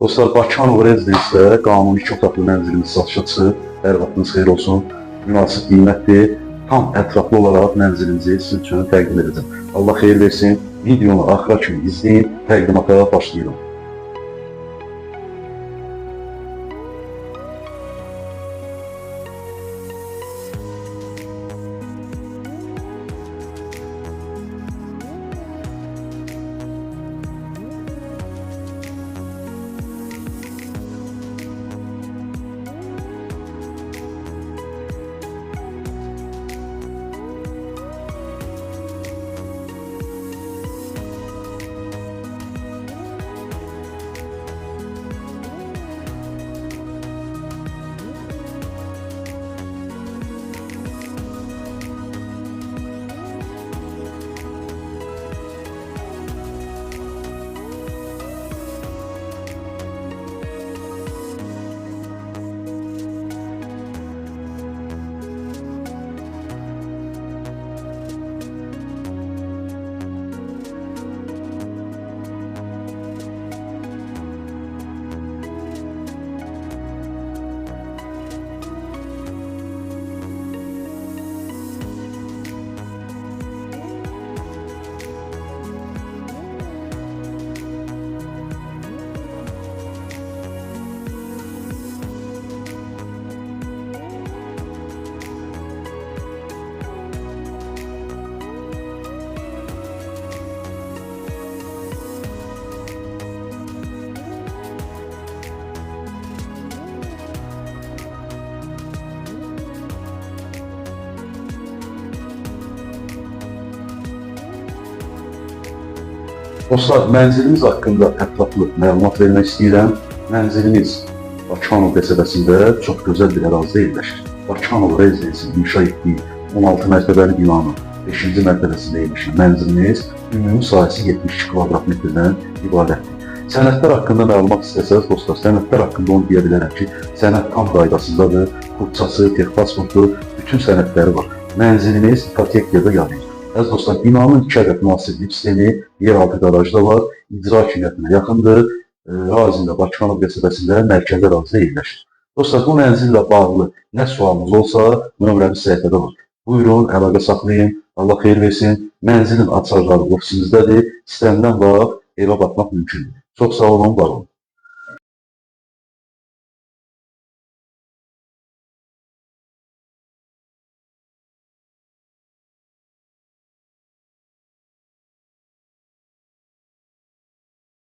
Dostlar, Bakıxanov Rezidensidə qanuni 2 otaqlı mənzilimiz satışa çıxıb. Hər vaxtınız xeyir olsun. Münasib qiymətli, tam ətraflı olaraq mənzilimizi sizin üçün təqdim edəcəm. Allah xeyir versin. Videonu axıra kimi izləyin. Təqdimata başlayıram. Dostlar, mənzilimiz haqqında ətraflı məlumat vermək istəyirəm. Mənzilimiz Bakıxanov qəsəbəsində çox gözəl bir ərazidə yerləşir. Bakıxanov Rezidensin inşa etdiyi 16 mərtəbəli binanın 5-ci mərtəbəsində yerləşir. Mənzilimiz ümumi sahəsi 72 kvadrat metrdən ibarətdir. Sənədlər haqqında məlumat istəsəz, dostlar, sənədlər haqqında onu deyə bilərəm ki, sənəd tam qaydasındadır. Kurtçası, texpasportu, bütün sənədləri var. Mənzilimiz ipotekiyada yanır. Əziz dostlar, binanın 2 ədəd müasirlik sistemi, yeraltı qarajda var, icra hakimiyyətinə yaxındır, ərazində Bakıxanov qəsəbəsində mərkəzi ərazidə yerləşir. Dostlar, bu mənzillə bağlı nə sualınız olsa, nömrəmiz səhifədə var. Buyurun, əlaqə saxlayın, Allah xeyir versin. Mənzilin açarları ofisimizdədir, istənilən vaxt evə baxmaq mümkündür. Çox sağ olun, var olun.